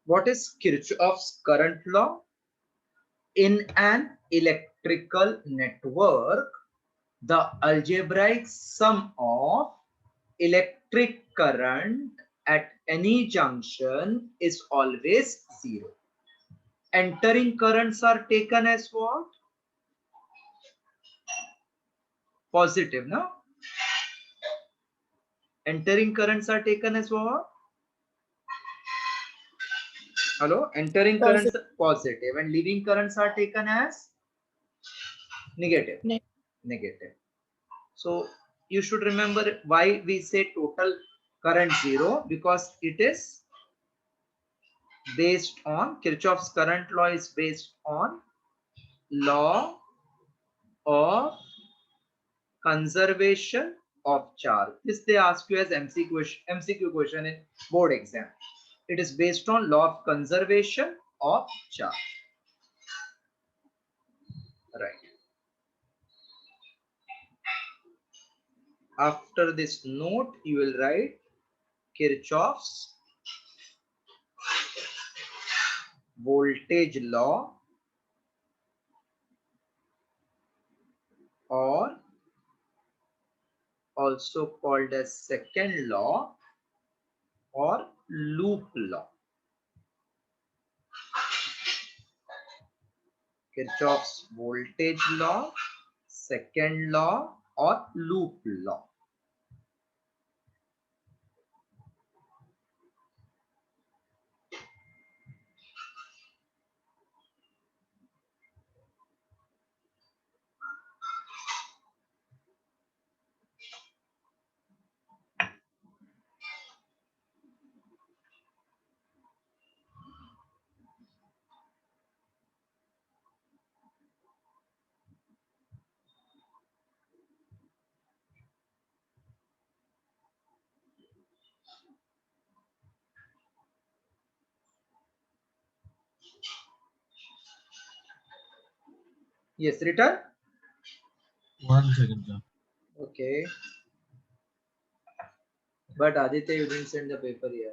What is Kirchhoff's current law? In an electrical network, the algebraic sum of electric current at any junction is always zero. Entering currents are taken as what? Positive, no? Entering currents are taken as what? Hello? Entering currents Positive. are positive and leaving currents are taken as negative. Negative. So you should remember why we say total current zero, because it is based on Kirchhoff's current law is based on law of conservation of charge. This they ask you as MCQ question in board exam. It is based on law of conservation of charge. Right. After this note, you will write Kirchhoff's voltage law, or also called as second law or loop law. Kirchhoff's voltage law, second law, or loop law. Yes, return. 1 second, sir. Okay. But Aditya, you didn't send the paper here.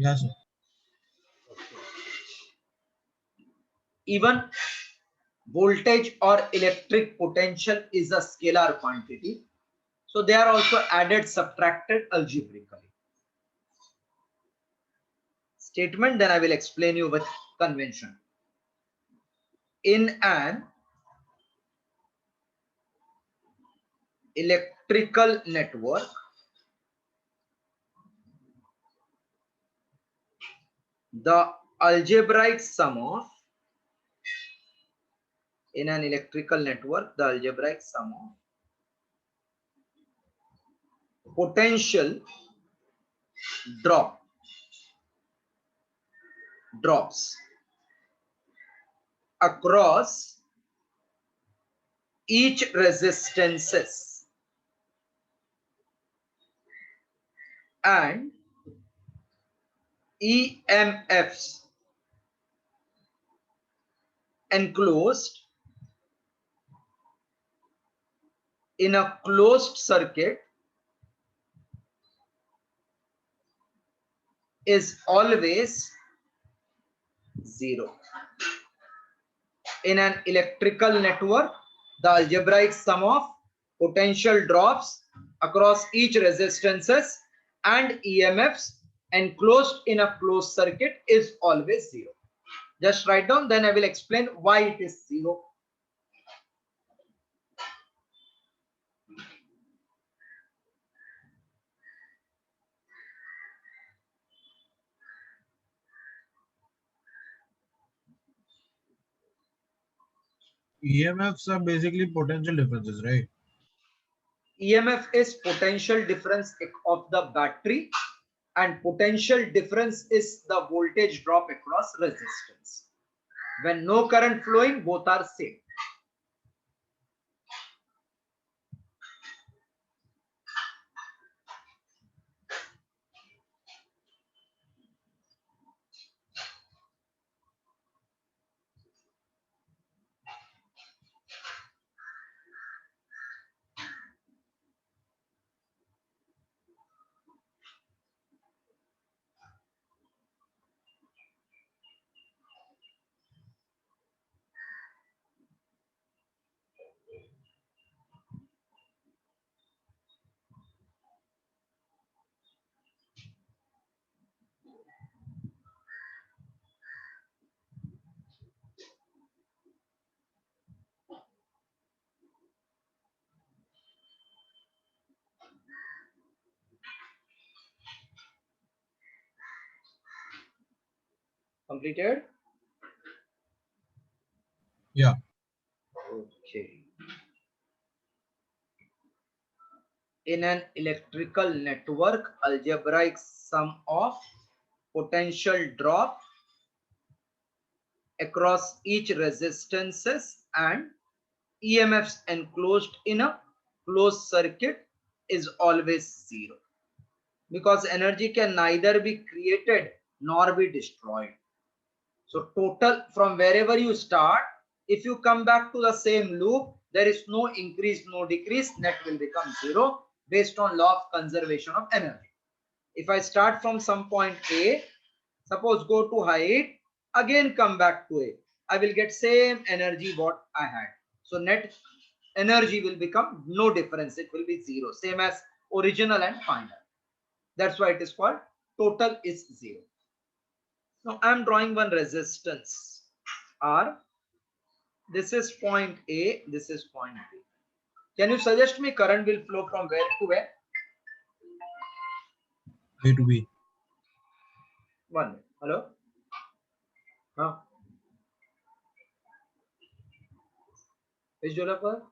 Yes, sir. Even voltage or electric potential is a scalar quantity. So they are also added, subtracted algebraically. Statement, then I will explain you with convention. In an electrical network, the algebraic sum of, in an electrical network, the algebraic sum of potential drops across each resistances and EMFs enclosed in a closed circuit is always zero. In an electrical network, the algebraic sum of potential drops across each resistances and EMFs enclosed in a closed circuit is always zero. Just write down, then I will explain why it is zero. EMFs are basically potential differences, right? EMF is potential difference of the battery and potential difference is the voltage drop across resistance. When no current flowing, both are same. Completed? Yeah. Okay. In an electrical network, algebraic sum of potential drop across each resistances and EMFs enclosed in a closed circuit is always zero, because energy can neither be created nor be destroyed. So total from wherever you start, if you come back to the same loop, there is no increase, no decrease, net will become zero based on law of conservation of energy. If I start from some point A, suppose go to height, again come back to A, I will get same energy what I had. So net energy will become no difference, it will be zero, same as original and final. That's why it is called total is zero. Now I am drawing one resistance R. This is point A, this is point B. Can you suggest me current will flow from where to where? A to B. One minute. Hello? Huh? Which developer?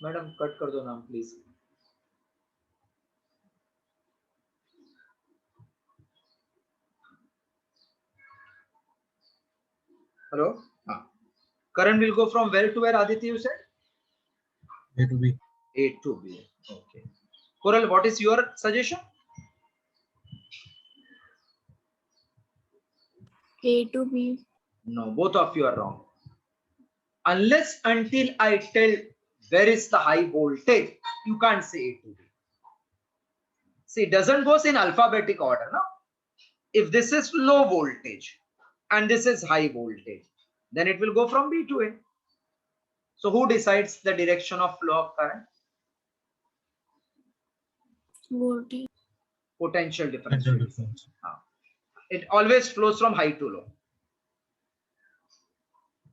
Madam, cut कर दो नाम please. Hello? Huh. Current will go from where to where, Aditya, you said? A to B. A to B. Okay. Coral, what is your suggestion? A to B. No, both of you are wrong. Unless until I tell where is the high voltage, you can't say A to B. See, it doesn't go in alphabetic order, no? If this is low voltage and this is high voltage, then it will go from B to A. So who decides the direction of flow of current? Voltage. Potential difference. Potential difference. It always flows from high to low.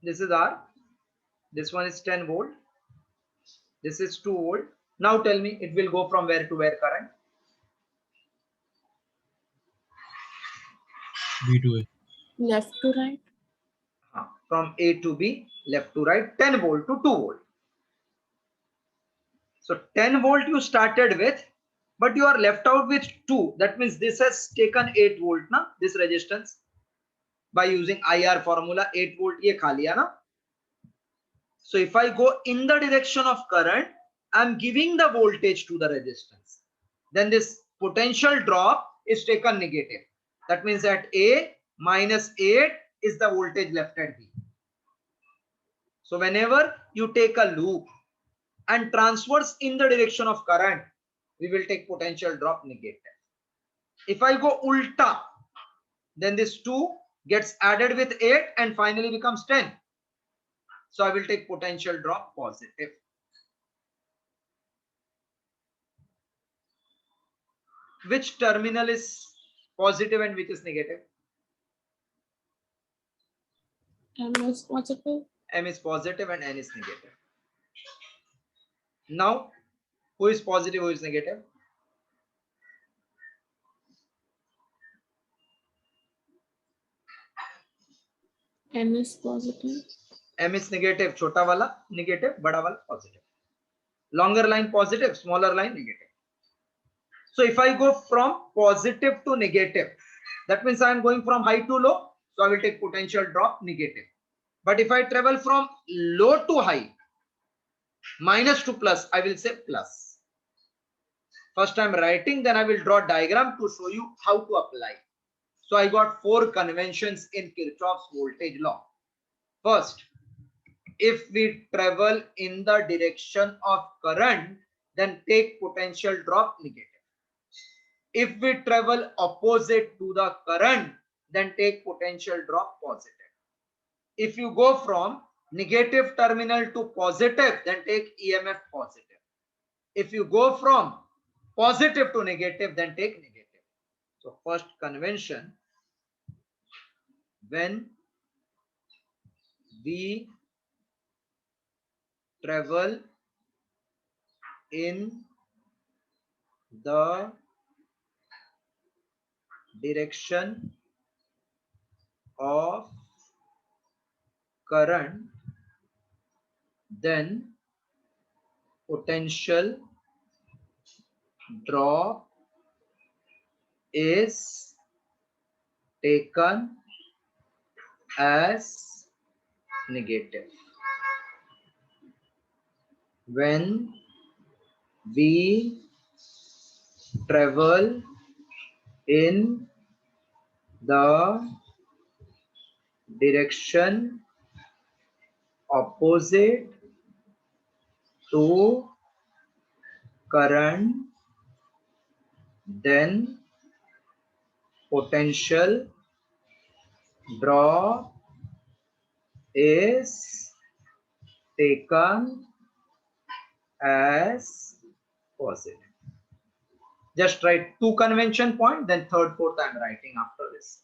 This is R. This one is 10 volt. This is 2 volt. Now tell me, it will go from where to where current? B to A. Left to right. From A to B, left to right, 10 volt to 2 volt. So 10 volt you started with, but you are left out with 2. That means this has taken 8 volt, na? This resistance. By using IR formula, 8 volt ye kha liya, na? So if I go in the direction of current, I am giving the voltage to the resistance. Then this potential drop is taken negative. That means at A minus 8 is the voltage left at B. So whenever you take a loop and transverse in the direction of current, we will take potential drop negative. If I go ulta, then this 2 gets added with 8 and finally becomes 10. So I will take potential drop positive. Which terminal is positive and which is negative? M is positive. M is positive and N is negative. Now, who is positive, who is negative? N is positive. M is negative, chota wala negative, bada wala positive. Longer line positive, smaller line negative. So if I go from positive to negative, that means I am going from high to low. So I will take potential drop negative. But if I travel from low to high, minus to plus, I will say plus. First I am writing, then I will draw a diagram to show you how to apply. So I got 4 conventions in Kirchhoff's voltage law. First, if we travel in the direction of current, then take potential drop negative. If we travel opposite to the current, then take potential drop positive. If you go from negative terminal to positive, then take EMF positive. If you go from positive to negative, then take negative. So first convention, when we travel in the direction of current, then potential drop is taken as negative. When we travel in the direction opposite to current, then potential drop is taken as positive. Just write 2 convention point, then third, fourth I am writing after this.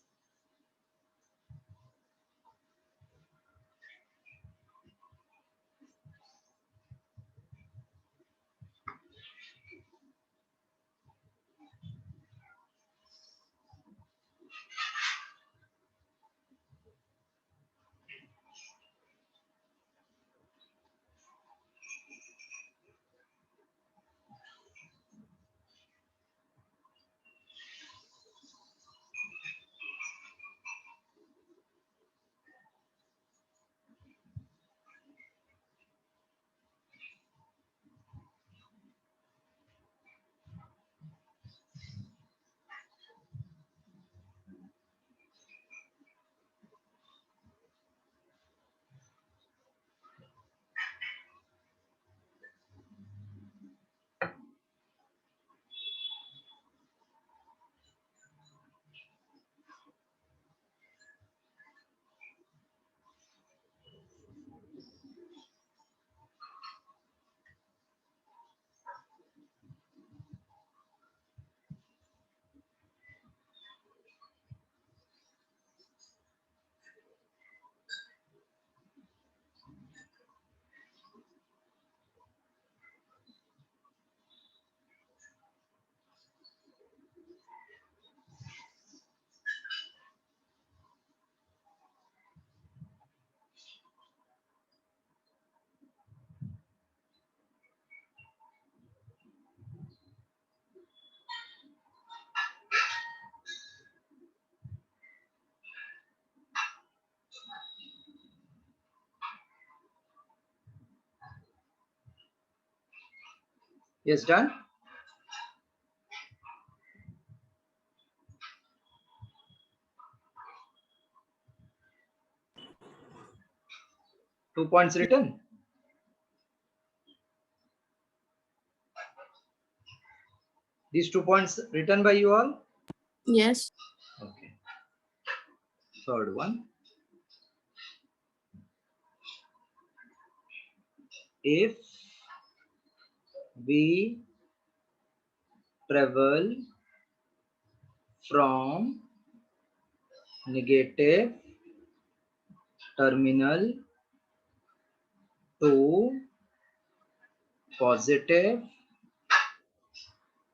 Yes, done. Two points written. These 2 points written by you all. Yes. Okay. Third one. If we travel from negative terminal to positive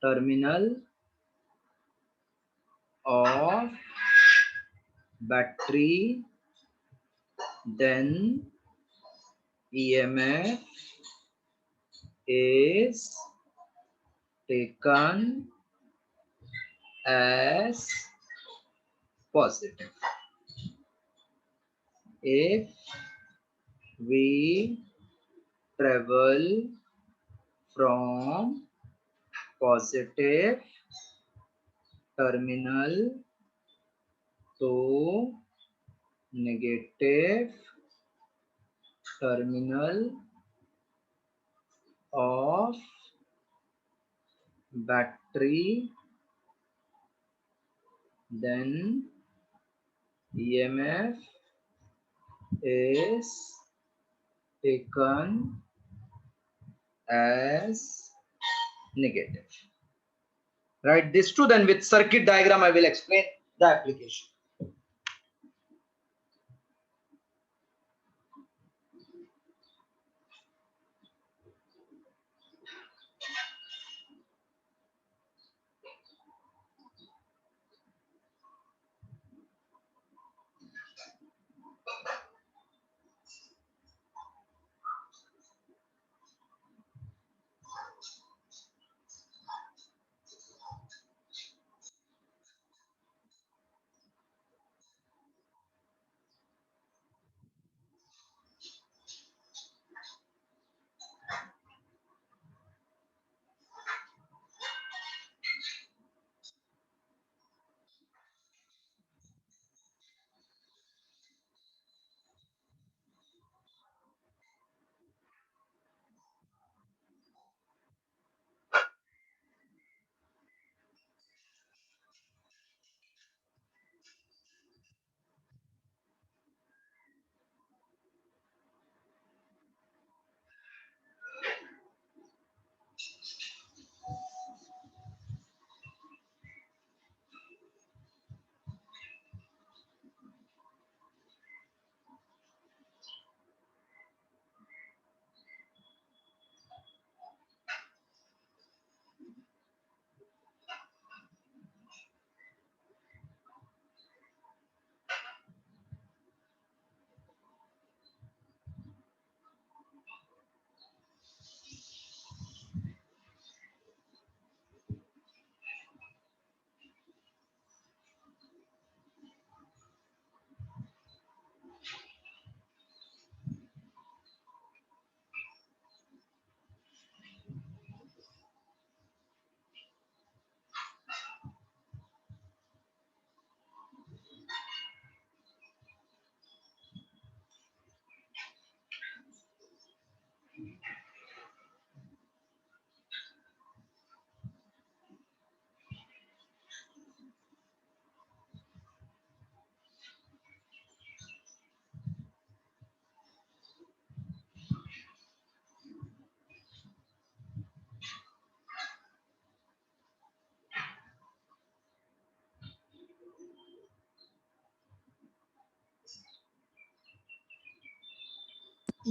terminal of battery, then EMF is taken as positive. If we travel from positive terminal to negative terminal of battery, then EMF is taken as negative. Right, this too, then with circuit diagram I will explain the application.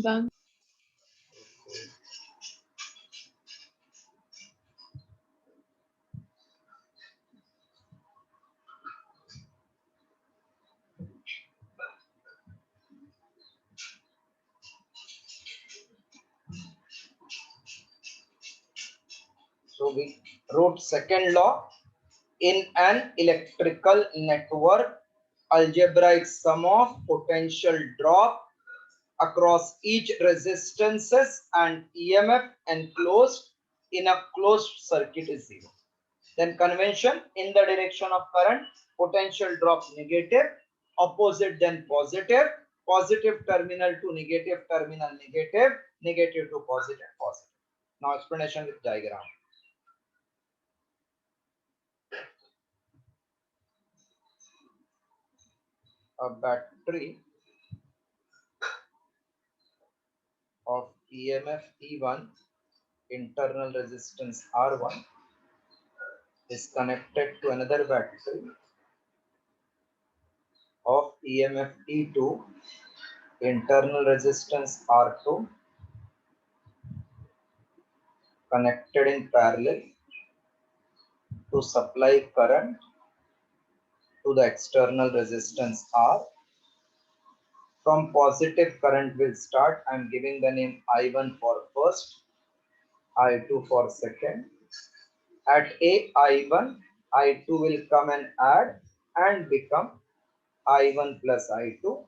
Done. So we wrote second law. In an electrical network, algebraic sum of potential drop across each resistances and EMF enclosed in a closed circuit is zero. Then convention, in the direction of current, potential drop negative, opposite then positive, positive terminal to negative terminal negative, negative to positive positive. Now explanation with diagram. A battery of EMF E1, internal resistance R1 is connected to another battery of EMF E2, internal resistance R2 connected in parallel to supply current to the external resistance R. From positive current will start. I am giving the name I1 for first, I2 for second. At A I1, I2 will come and add and become I1 plus I2.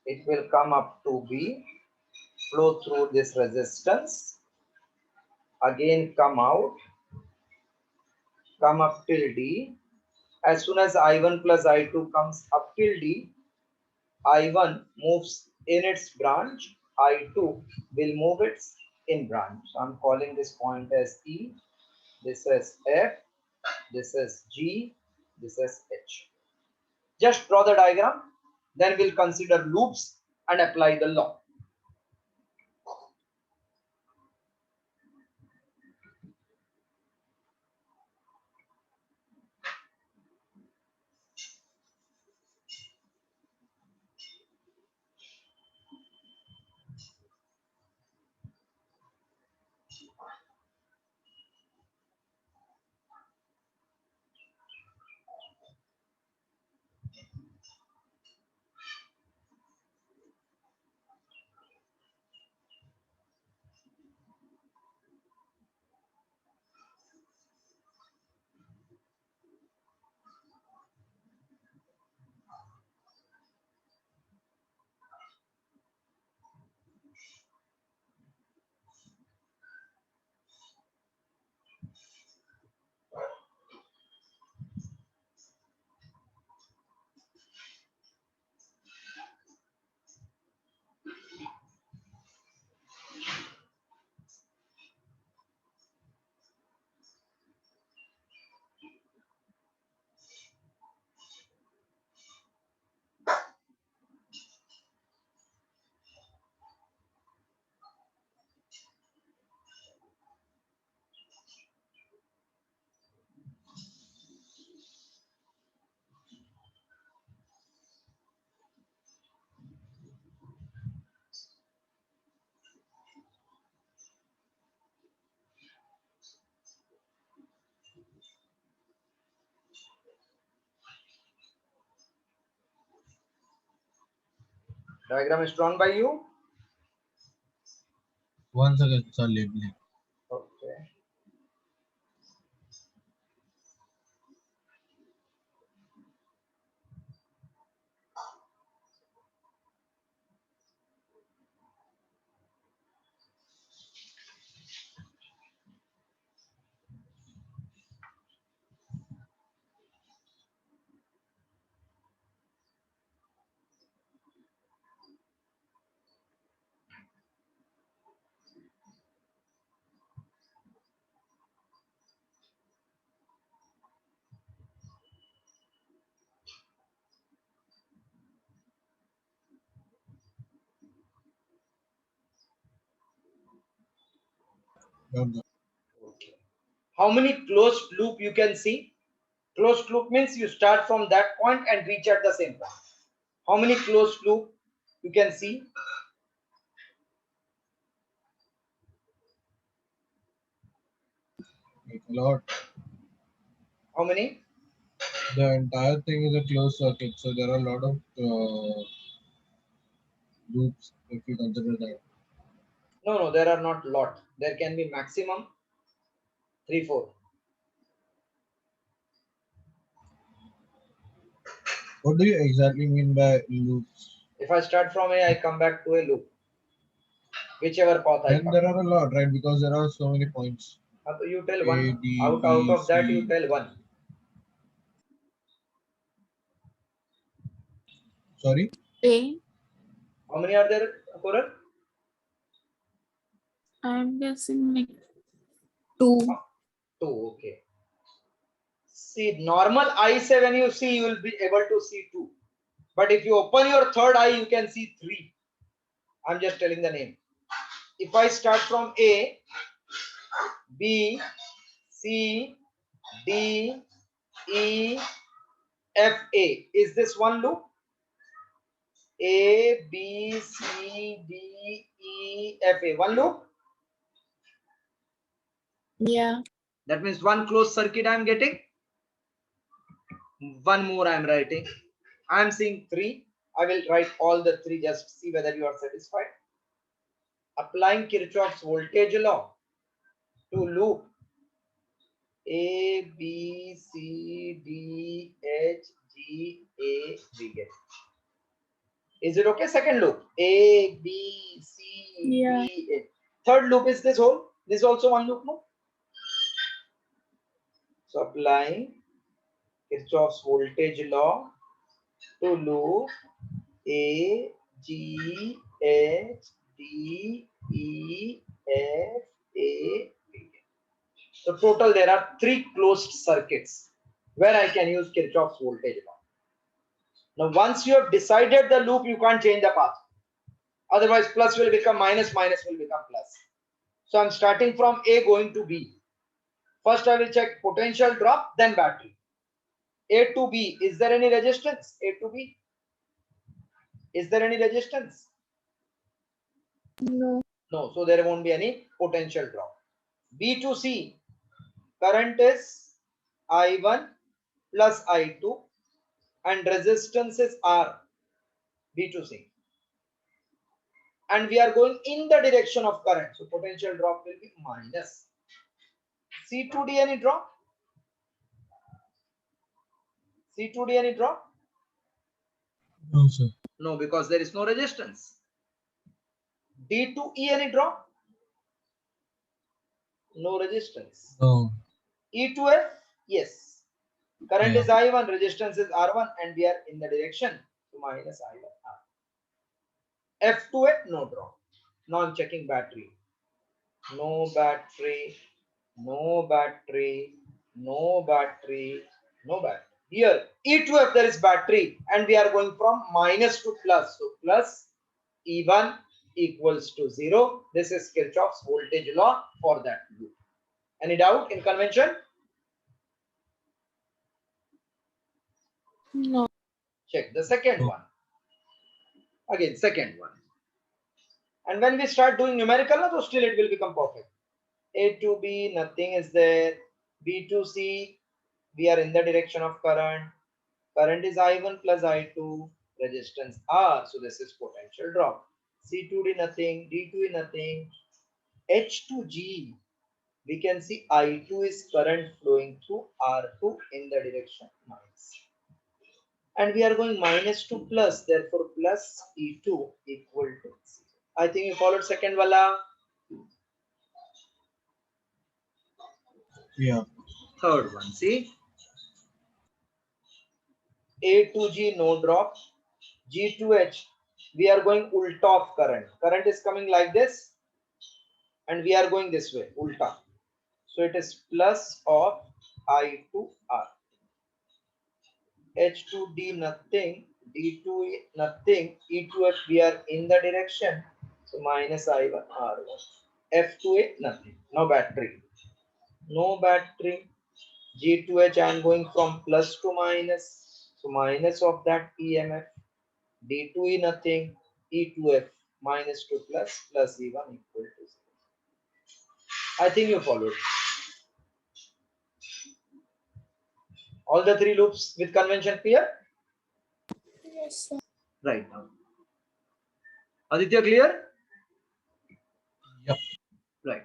It will come up to B, flow through this resistance, again come out, come up till D. As soon as I1 plus I2 comes up till D, I1 moves in its branch, I2 will move its in branch. So I'm calling this point as E, this is F, this is G, this is H. Just draw the diagram, then we'll consider loops and apply the law. Diagram is drawn by you. One second, sir, labeling. Okay. Done, Okay. How many closed loop you can see? Closed loop means you start from that point and reach at the same point. How many closed loop you can see? sir. A lot. How many? The entire thing is a closed circuit, so there are a lot of loops if you consider that. No, there are not lot. There can be maximum 3, 4. What do you exactly mean by loops? If I start from A, I come back to a loop. Whichever path I Then come. there are a lot, right? Because there are so many points. You tell A, one. D, Out E, of that, you C. tell one. Sorry? A. How many are there, Koral? I'm guessing like 2. 2. Okay. See, normal eye say when you see, you will be able to see 2. But if you open your third eye, you can see 3. I'm just telling the name. If I start from A, B, C, D, E, F, A. Is this one loop? A, B, C, D, E, F, A. One loop? Yeah. That means one closed circuit I am getting. One more I am writing. I am seeing 3. I will write all the 3, just see whether you are satisfied. Applying Kirchhoff's voltage law to loop A, B, C, D, H, G, A, we get. Is it okay? Second loop. A, B, C, Yeah. D, A. Third loop is this whole. This is also one loop, no? So applying Kirchhoff's voltage law to loop A, G, H, D, E, F, A, B. So total there are 3 closed circuits where I can use Kirchhoff's voltage law. Now once you have decided the loop, you can't change the path. Otherwise plus will become minus, minus will become plus. So I'm starting from A going to B. First I will check potential drop, then battery. A to B, is there any resistance? A to B, is there any resistance? No. No, so there won't be any potential drop. B to C, current is I1 plus I2 and resistance is R, B to C. And we are going in the direction of current, so potential drop will be minus. C to D, any drop? C to D, any drop? No, sir. No, because there is no resistance. D to E, any drop? No resistance. No. E to F, yes. Current Yeah. is I1, resistance is R1, and we are in the direction, so minus I1 R. F to F, no drop. Now I'm checking battery. No battery, no battery, no battery, no battery. Here, E to F, there is battery, and we are going from minus to plus. So plus E1 equals to 0. This is Kirchhoff's voltage law for that loop. Any doubt in convention? No. Check the second No. one. Again, second one. And when we start doing numerical, so still it will become perfect. A to B, nothing is there. B to C, we are in the direction of current. Current is I1 plus I2, resistance R, so this is potential drop. C to D, nothing. D to E, nothing. H to G, we can see I2 is current flowing through R2 in the direction minus. And we are going minus to plus, therefore plus E2 equal to 0. I think you followed second wala. Yeah. Third one, see. A to G, no drop. G to H, we are going ulta of current. Current is coming like this, and we are going this way, ulta. So it is plus of I to R. H to D, nothing. D to E, nothing. E to F, we are in the direction. So minus I1 R1. F to A, nothing. No battery. No battery. G to H, I am going from plus to minus. So minus of that EMF. D to E, nothing. E to F, minus to plus, plus E1 equal to 0. I think you followed. All the 3 loops with convention clear? Yes, sir. Right now. Aditya, clear? Yep. Right.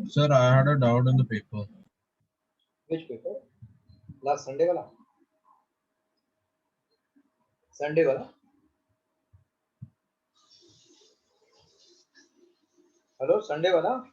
Sir, I had a doubt in the paper. Which paper? Last Sunday wala? Sunday wala? Hello, Sunday wala?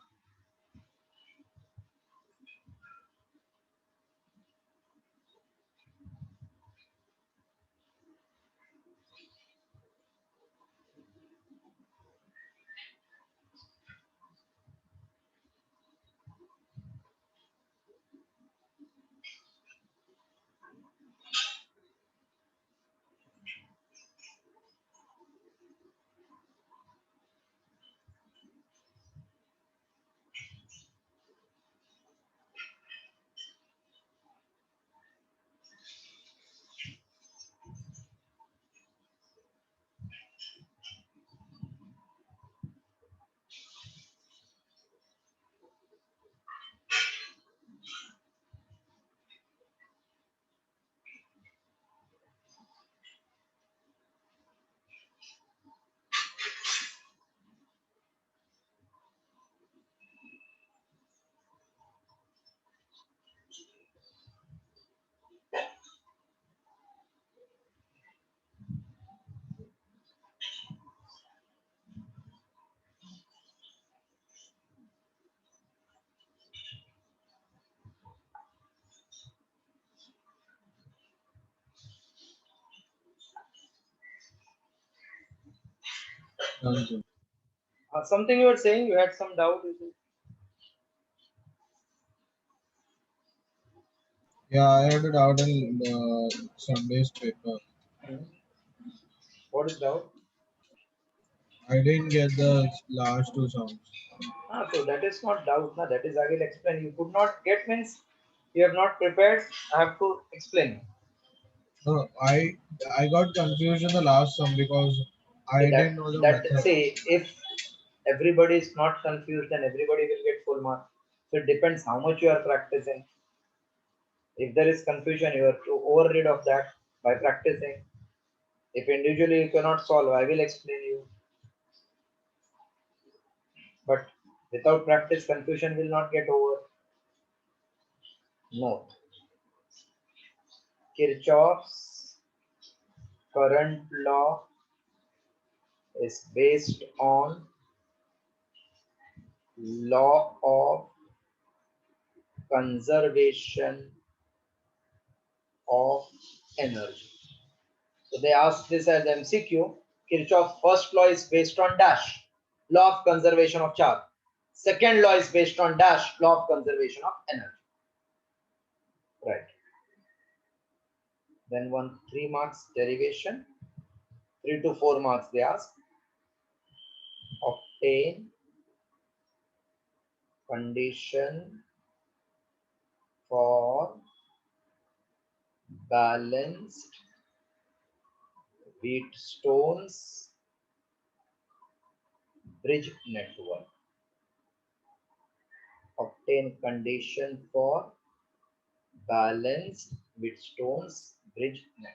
Okay. Something you were saying, you had some doubt. Yeah, I had it out in Sunday's paper. Hmm. What is doubt? I didn't get the last two songs. So that is not doubt. Na? That is, I will explain. You could not get means you have not prepared. I have to explain. No, I got confused in the last song because I Okay, didn't know the that method. say if everybody is not confused, then everybody will get full mark. So it depends how much you are practicing. If there is confusion, you have to overrid of that by practicing. If individually you cannot solve, I will explain you. But without practice, confusion will not get over. Note, Kirchhoff's current law is based on law of conservation of energy. So they asked this as MCQ. Kirchhoff's first law is based on dash, law of conservation of charge. Second law is based on dash, law of conservation of energy. Right. Then 3 marks derivation. 3 to 4 marks they ask. Obtain condition for balanced Wheatstone's bridge network. Obtain condition for balanced Wheatstone's bridge network.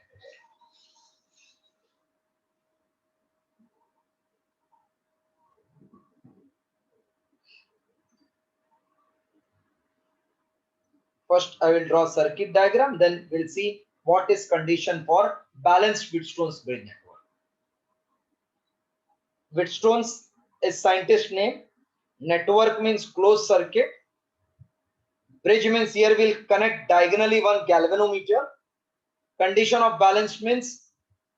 First, I will draw circuit diagram, then we'll see what is condition for balanced Wheatstone's bridge network. Wheatstone's is scientist name. Network means closed circuit. Bridge means here we'll connect diagonally one galvanometer. Condition of balanced means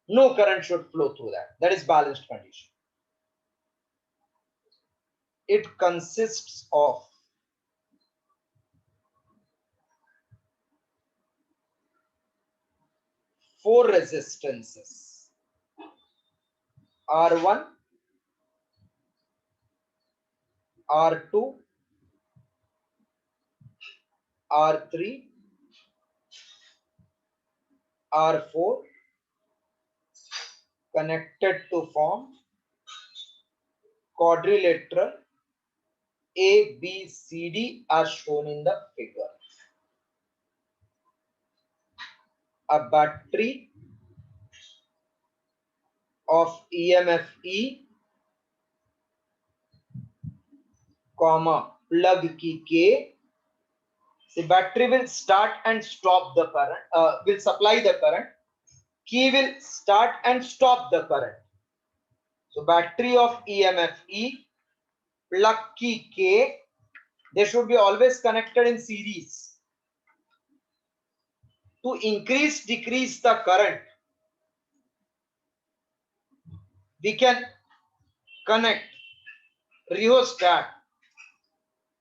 no current should flow through that. That is balanced condition. It consists of four resistances: R1, R2, R3, R4, connected to form quadrilateral A, B, C, D are shown in the figure. A battery of EMF E, comma, plug key K. The battery will start and stop the current, will supply the current. Key will start and stop the current. So battery of EMF E, plug key K, they should be always connected in series. To increase, decrease the current, we can connect rheostat.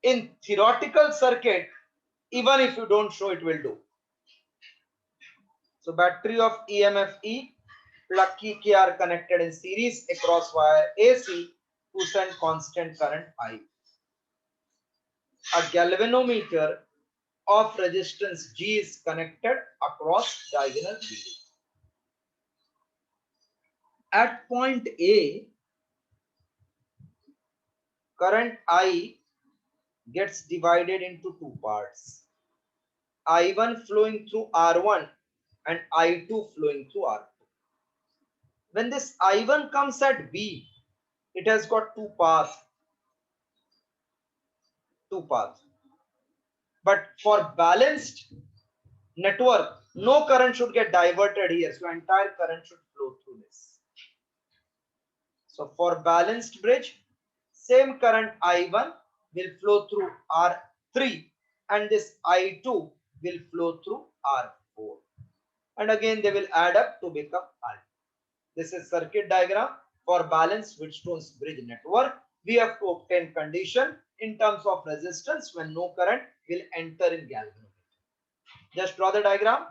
In theoretical circuit, even if you don't show, it will do. So battery of EMF E, plug key K are connected in series across wire AC to send constant current I. A galvanometer of resistance G is connected across diagonal B. At point A, current I gets divided into two parts. I1 flowing through R1 and I2 flowing through R2. When this I1 comes at B, it has got two paths. But for balanced network, no current should get diverted here. So entire current should flow through this. So for balanced bridge, same current I1 will flow through R3 and this I2 will flow through R4. And again they will add up to become I. This is circuit diagram. For balanced Wheatstone's bridge network, we have to obtain condition in terms of resistance when no current will enter in galvanometer. Just draw the diagram.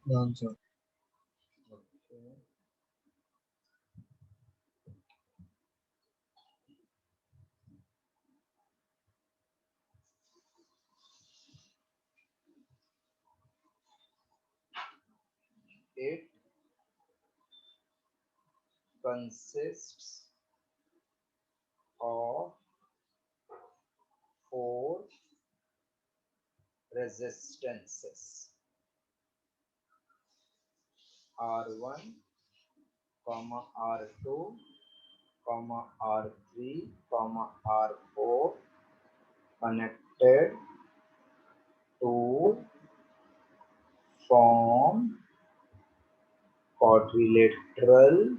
Done, sir. It consists of 4 resistances: R1, R2, R3, R4 connected to form quadrilateral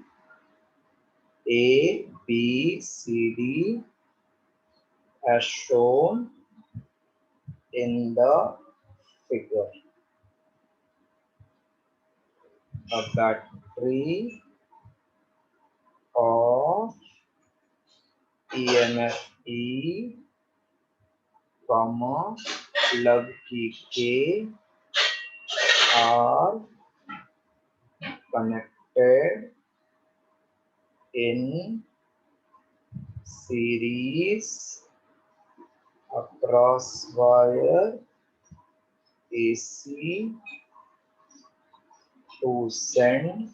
A, B, C, D as shown in the figure. A battery of EMF E, plug K are connected in series across wire AC to send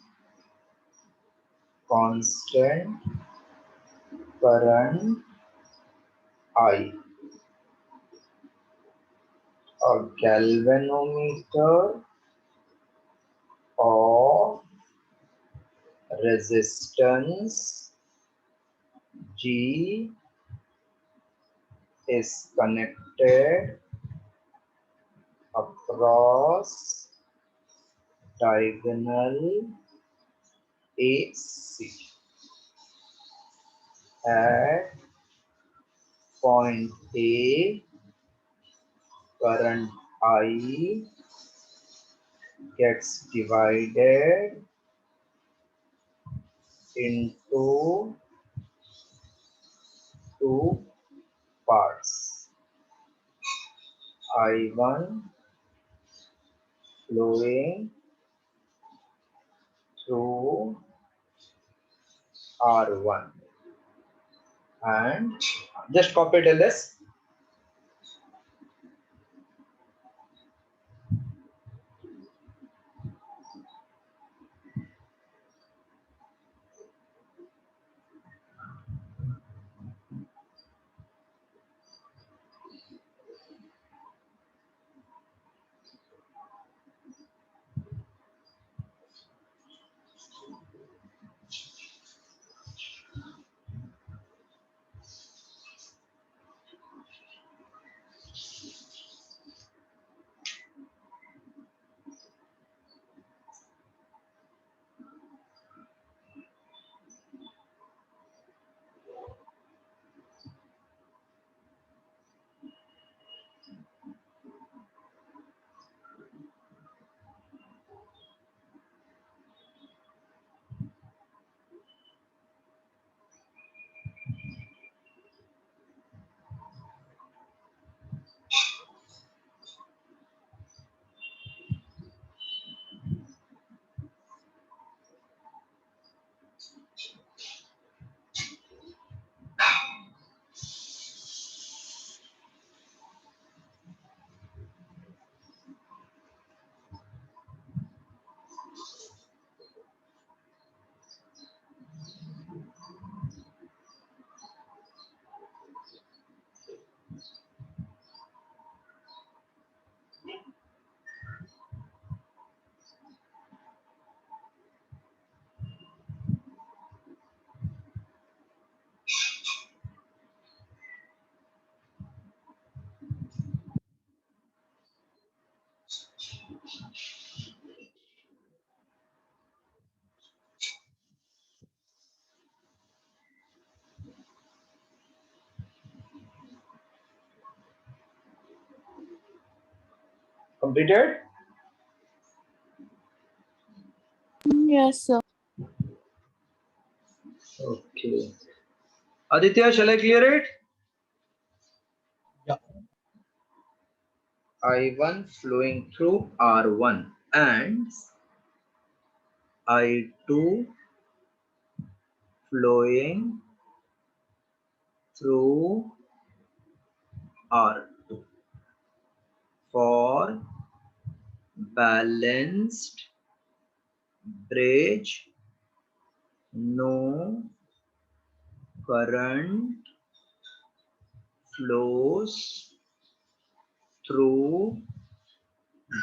constant current I. A galvanometer of resistance G is connected across diagonal AC at point A current I gets divided into two parts. I1 flowing through R1 and just copy till this. Completed? Yes, sir. Okay. Aditya, shall I clear it? Yeah. I1 flowing through R1 and I2 flowing through R2 for balanced bridge, no current flows through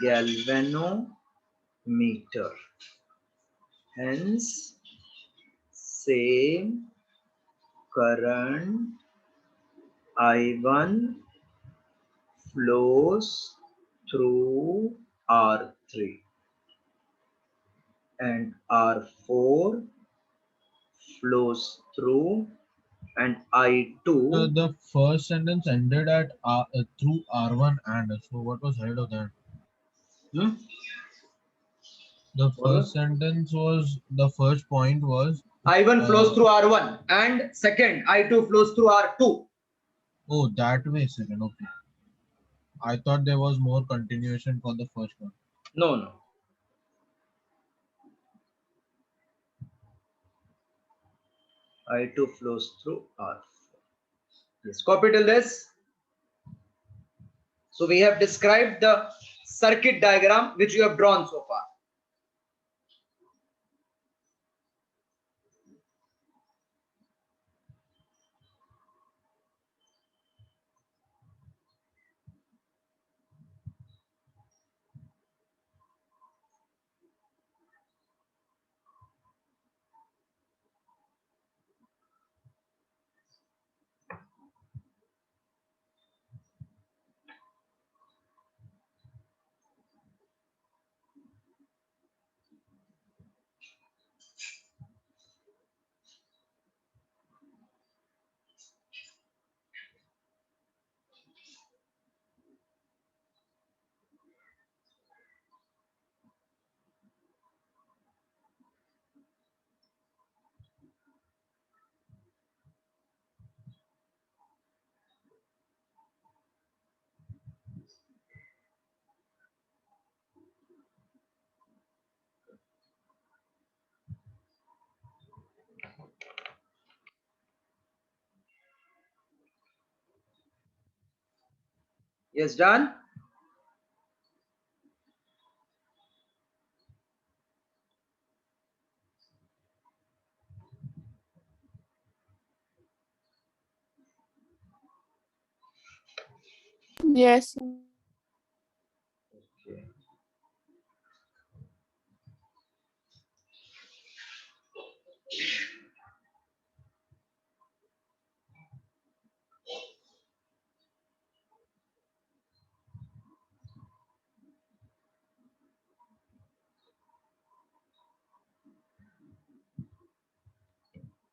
galvanometer. Hence, same current I1 flows through R3 and R4 flows through and I2. The first sentence ended at through R1 and so what was ahead of that? Hmm? The What was? first sentence was the first point was I1 flows through R1 and second I2 flows through R2. oh that way second okay. I thought there was more continuation for the first one. No, no. I2 flows through R4. Yes, copy till this. So we have described the circuit diagram which you have drawn so far. Yes, done. Yes, sir. Okay.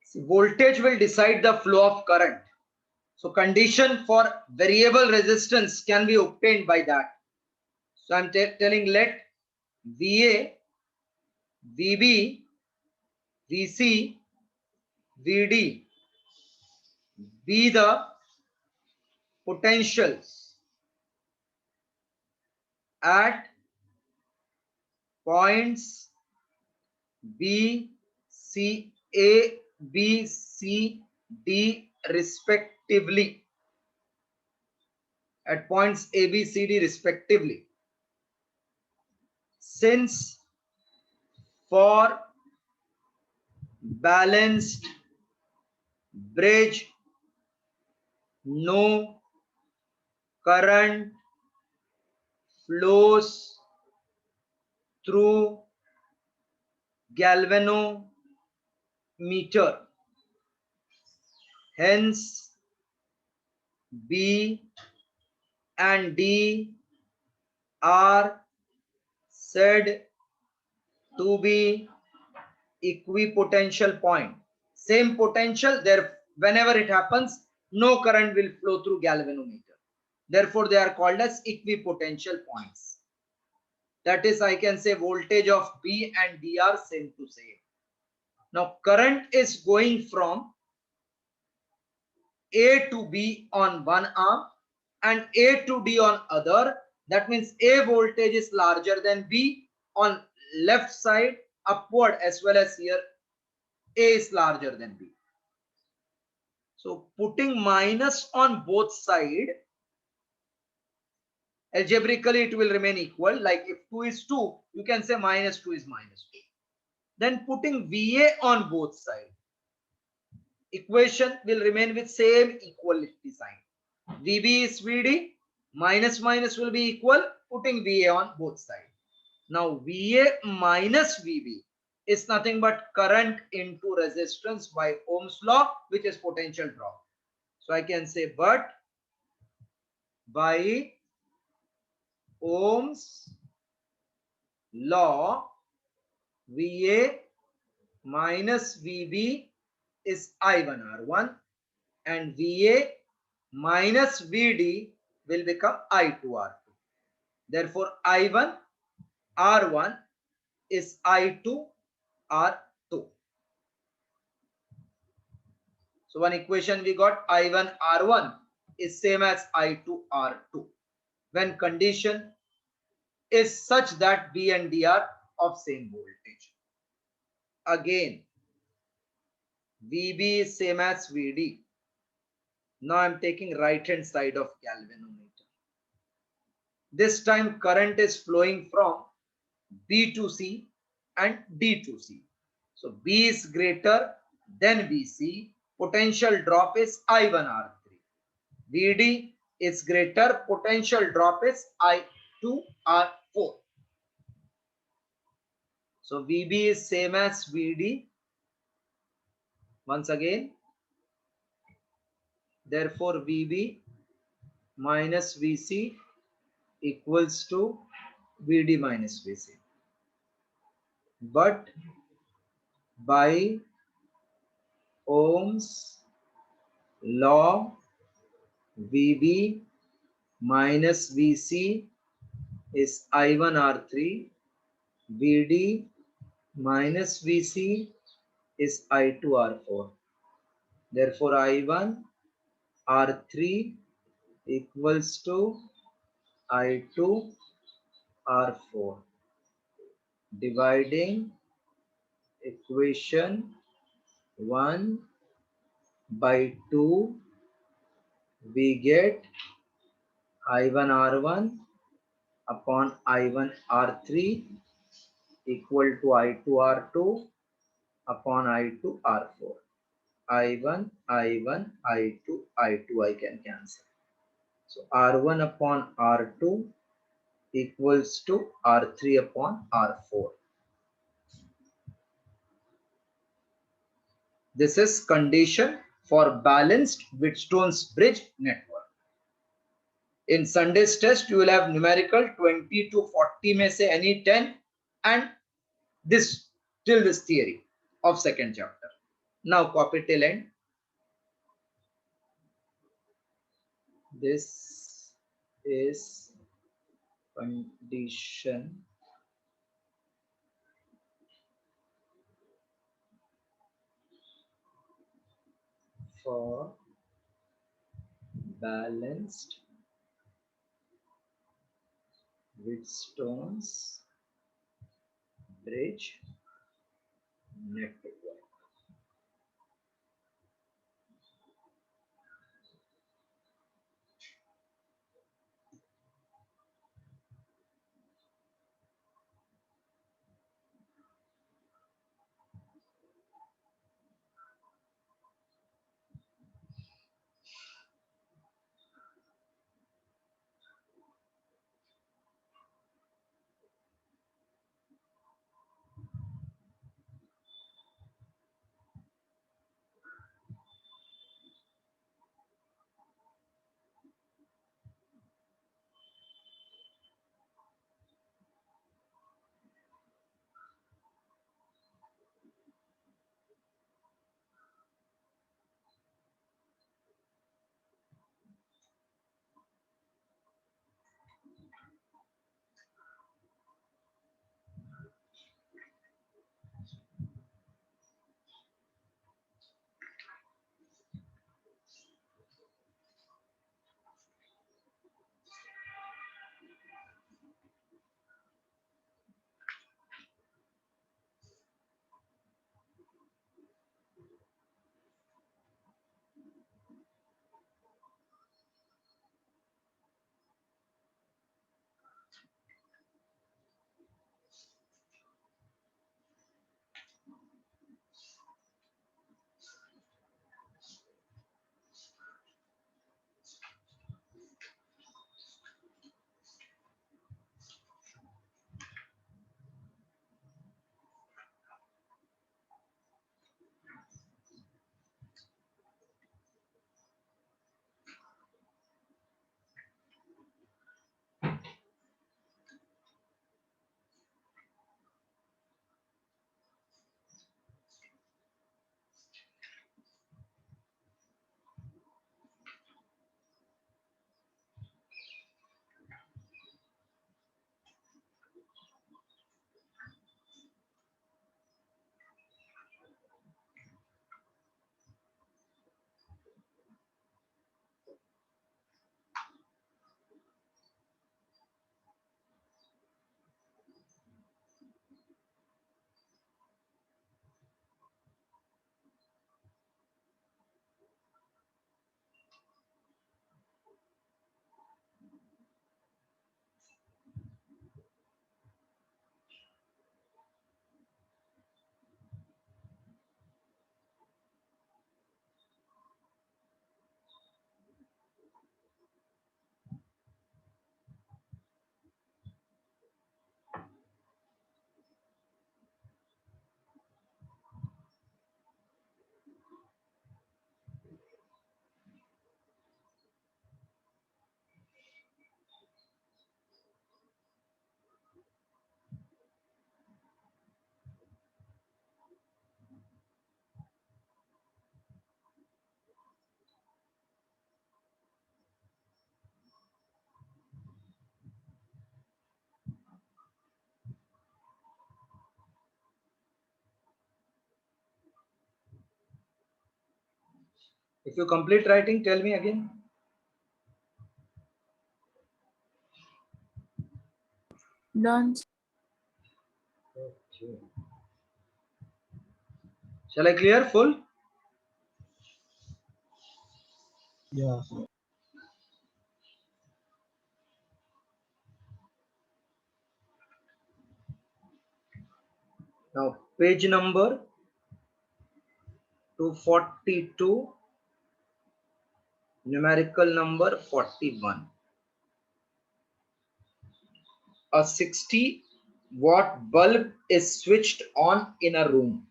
See, voltage will decide the flow of current. So condition for variable resistance can be obtained by that. So I'm telling let VA, VB, VC, VD be the potentials at points B, C, A, B, C, D respectively. At points A, B, C, D respectively. Since for balanced bridge no current flows through galvanometer, hence B and D are said to be equipotential point. Same potential there, whenever it happens, no current will flow through galvanometer. Therefore, they are called as equipotential points. That is, I can say voltage of B and D are same to same. Now, current is going from A to B on one arm and A to D on other. That means A voltage is larger than B on left side upward, as well as here A is larger than B. So putting minus on both sides, algebraically it will remain equal. Like if 2 is 2, you can say minus 2 is minus 2. Then putting VA on both sides, equation will remain with same equality sign. VB is VD, minus minus will be equal, putting VA on both sides. Now VA minus VB is nothing but current into resistance by Ohm's law, which is potential drop. So I can say, but by Ohm's law, VA minus VB is I1R1 and VA minus VD will become I2R2. Therefore, I1 R1 is I2 R2. So one equation we got, I1 R1 is same as I2 R2 when condition is such that B and D are of same voltage. Again, VB is same as VD. Now I'm taking right hand side of galvanometer. This time current is flowing from B to C and D to C. So B is greater than VC. Potential drop is I1R3. VD is greater. Potential drop is I2R4. So VB is same as VD. Once again, therefore VB minus VC equals to VD minus VC. But by Ohm's law, VB minus VC is I1R3, VD minus VC is I2R4. Therefore, I1R3 equals to I2R4. Dividing equation 1 by 2, we get I1 R1 upon I1 R3 equal to I2 R2 upon I2 R4. I1, I1, I2, I2 I can cancel. So R1 upon R2 equals to R3 upon R4. This is condition for balanced Wheatstone's bridge network. In Sunday's test, you will have numerical 20 to 40 में से any 10 and this till this theory of second chapter. Now copy till end. This is condition for balanced Wheatstone's bridge network. If you complete writing, tell me again. Done. Okay. Shall I clear full? Yeah. Now page number 242, numerical number 41. A 60-watt bulb is switched on in a room.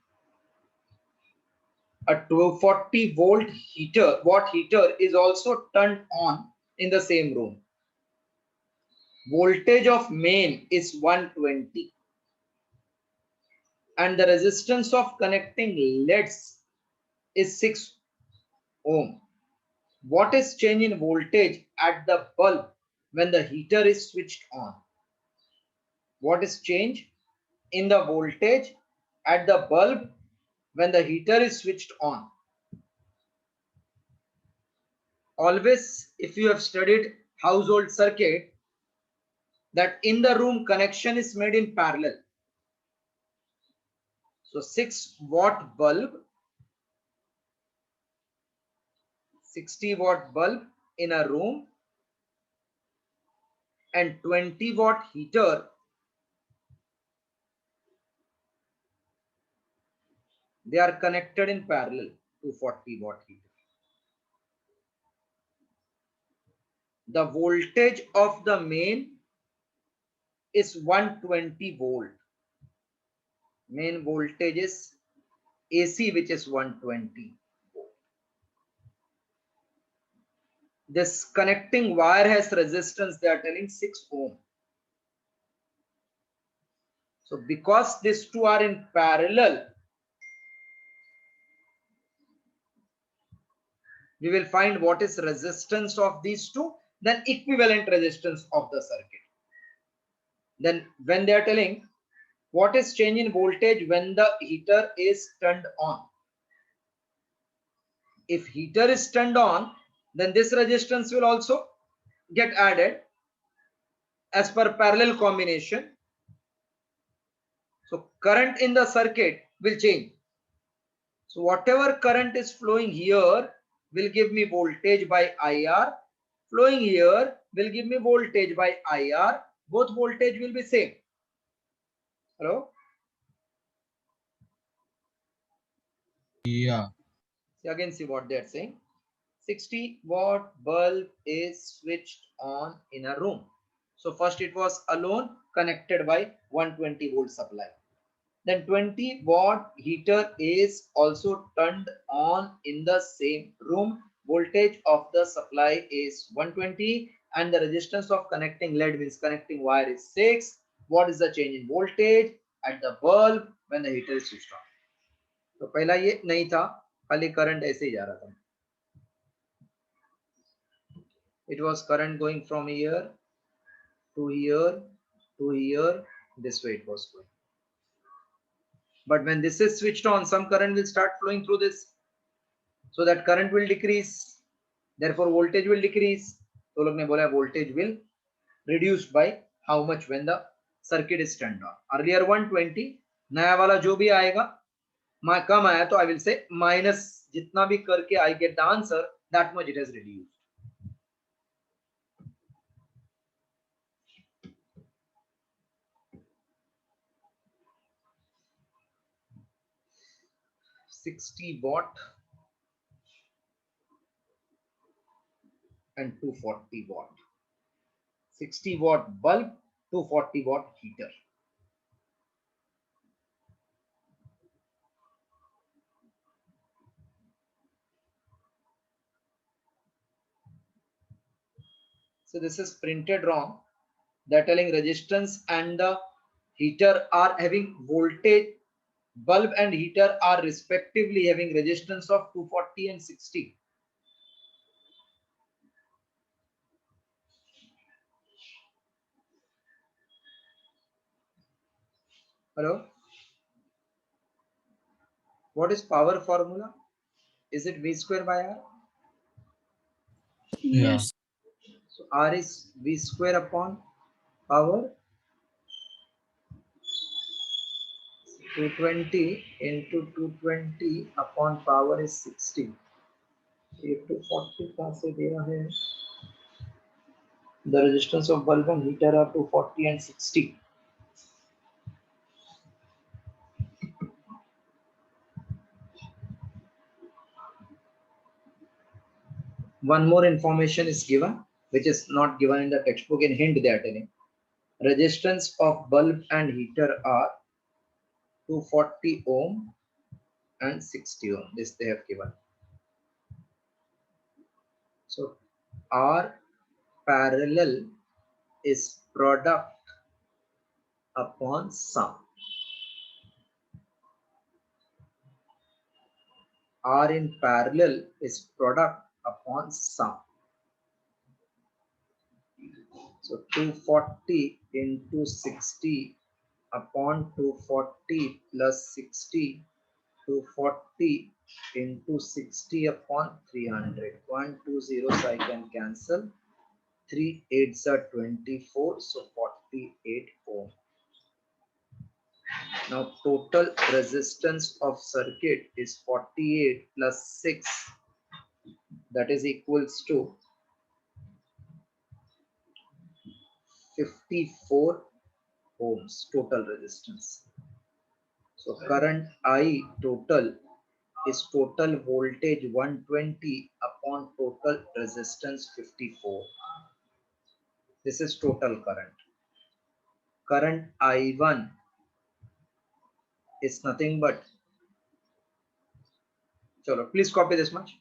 A 240-volt heater is also turned on in the same room. Voltage of main is 120 and the resistance of connecting LEDs is 6 ohm. What is change in voltage at the bulb when the heater is switched on? What is change in the voltage at the bulb when the heater is switched on? Always, if you have studied household circuit, that in the room connection is made in parallel. So 6-watt bulb, 60-watt bulb in a room and 20-watt heater, they are connected in parallel to 40-watt heater. The voltage of the main is 120 volt. Main voltage is AC, which is 120 volt. This connecting wire has resistance, they are telling 6 ohm. So because these two are in parallel, we will find what is resistance of these two, then equivalent resistance of the circuit. Then when they are telling what is change in voltage when the heater is turned on? If heater is turned on, then this resistance will also get added as per parallel combination. So current in the circuit will change. So whatever current is flowing here will give me voltage by IR. Flowing here will give me voltage by IR. Both voltage will be same. Hello? Yeah. So again, see what they are saying. 60-watt bulb is switched on in a room. So first it was alone connected by 120 volt supply. Then 20-watt heater is also turned on in the same room. Voltage of the supply is 120 and the resistance of connecting LED means connecting wire is 6. What is the change in voltage at the bulb when the heater is switched on? तो पहला ये नहीं था, खाली current ऐसे ही जा रहा था. It was current going from here to here to here. This way it was going. But when this is switched on, some current will start flowing through this. So that current will decrease. Therefore, voltage will decrease. तो लोग ने बोला voltage will reduce by how much when the circuit is turned on. Earlier 120, नया वाला जो भी आएगा, कम आया तो I will say minus जितना भी करके I get the answer, that much it has reduced. $60 and 240 watt. 60-watt bulb, 240-watt heater. So this is printed wrong. They are telling resistance and the heater are having voltage. Bulb and heater are respectively having resistance of 240 and 60. Hello? What is power formula? Is it V square by R? Yeah. Yes. So R is V square upon power. 220 into 220 upon power is 60. ये 240 कहाँ से दे रहा है? The resistance of bulb and heater are 240 and 60. One more information is given, which is not given in the textbook. In hint they are telling. Resistance of bulb and heater are 240 ohm and 60 ohm. This they have given. So R parallel is product upon sum. R in parallel is product upon sum. So 240 into 60 upon 240 plus 60, 240 into 60 upon 300. 1 2 zeros I can cancel. 3 8s are 24, so 48 ohm. Now total resistance of circuit is 48 plus 6, that is equals to 54 ohms total resistance. So current I total is total voltage 120 upon total resistance 54. This is total current. Current I1 is nothing but, chalo, please copy this much.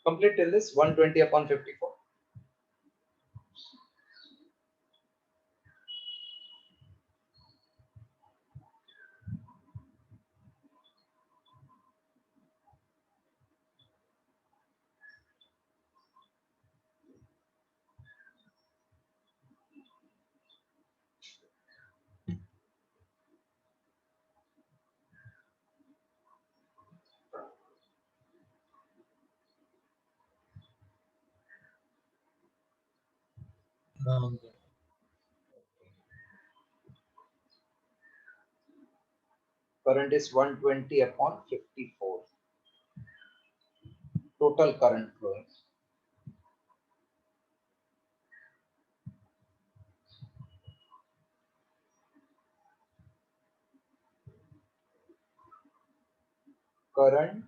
Complete till this 120 upon 54. Current is 120 upon 54. Total current flowing. Current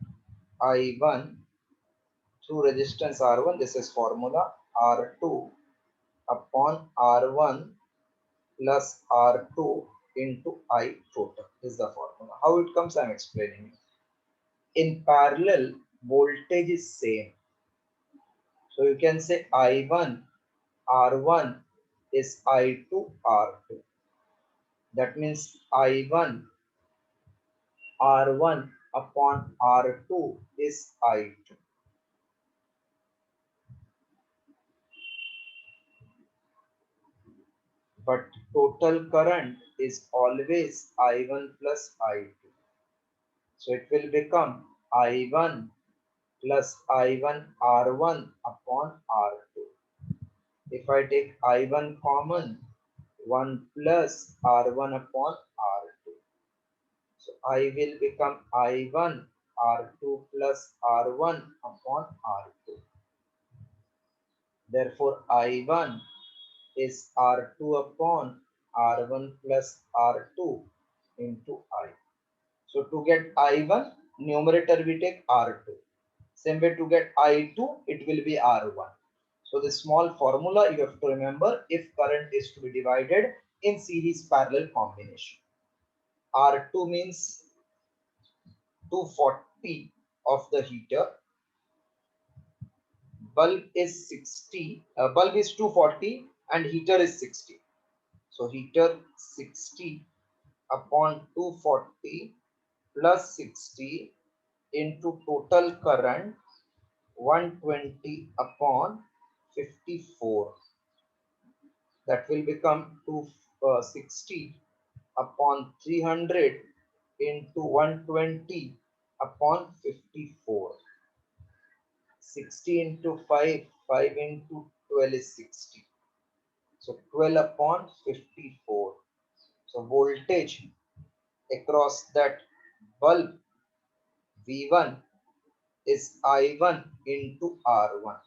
I1 through resistance R1, this is formula, R2 upon R1 plus R2 into I total is the formula. How it comes, I am explaining you. In parallel, voltage is same. So you can say I1 R1 is I2 R2. That means I1 R1 upon R2 is I2. But total current is always I1 plus I2. So it will become I1 plus I1 R1 upon R2. If I take I1 common, 1 plus R1 upon R2. So I will become I1 R2 plus R1 upon R2. Therefore, I1 is R2 upon R1 plus R2 into I. So to get I1, numerator we take R2. Same way to get I2, it will be R1. So the small formula you have to remember if current is to be divided in series parallel combination. R2 means 240 of the heater. Bulb is 60. Bulb is 240 and heater is 60. So heater 60 upon 240 plus 60 into total current 120 upon 54. That will become 260 upon 300 into 120 upon 54. 60 into 5, 5 into 12 is 60. So 12 upon 54. So voltage across that bulb V1 is I1 into R1,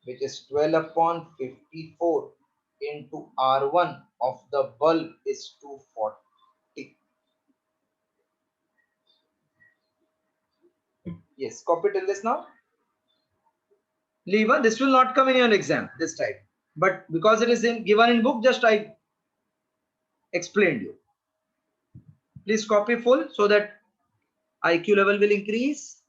which is 12 upon 54 into R1 of the bulb is 240. Yes, copy till this now. Leave this will not come in your exam this time, but because it is given in book, just I explained you. Please copy full so that IQ level will increase.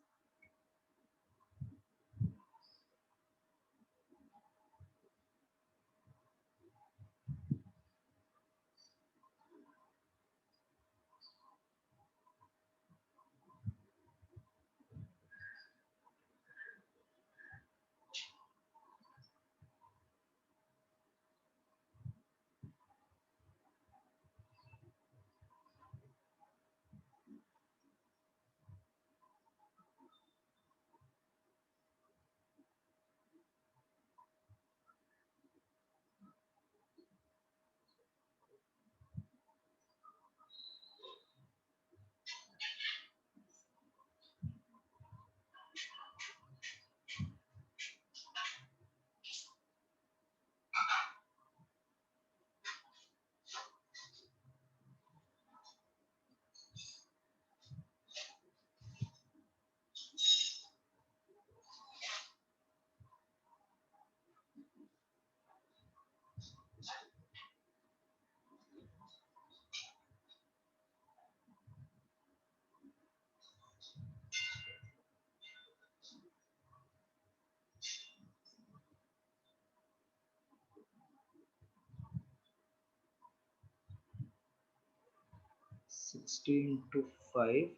Sixteen into 5,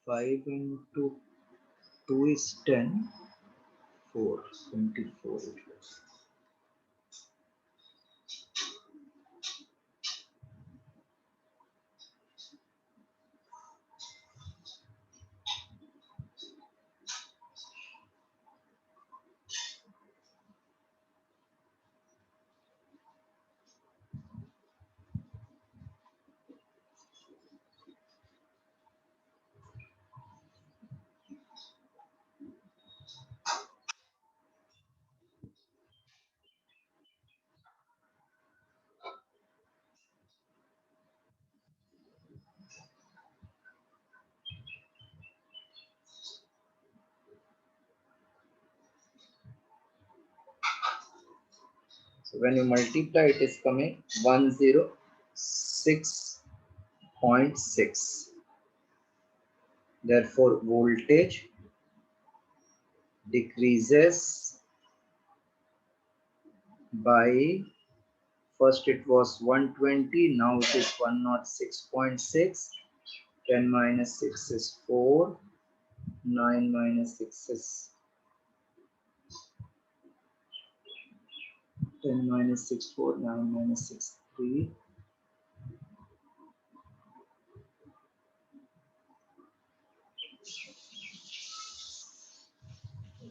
5 into 2 is 10, 4, 24 it was. So when you multiply, it is coming 106.6. Therefore, voltage decreases by, first it was 120, now it is 106.6. 10 minus 6 is 4. 9 minus 6 is 10 minus 6, 4. 9 minus 6, 3.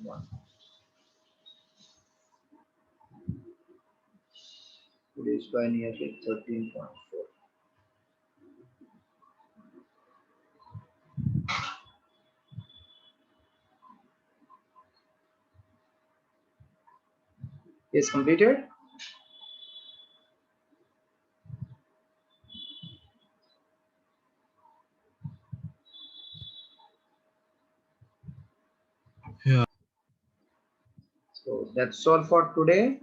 1. Reduced by nearly 13.4. Is completed. That's all for today.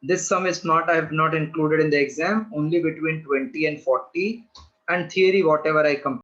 This sum is not, I have not included in the exam, only between 20 and 40, and theory whatever I complete.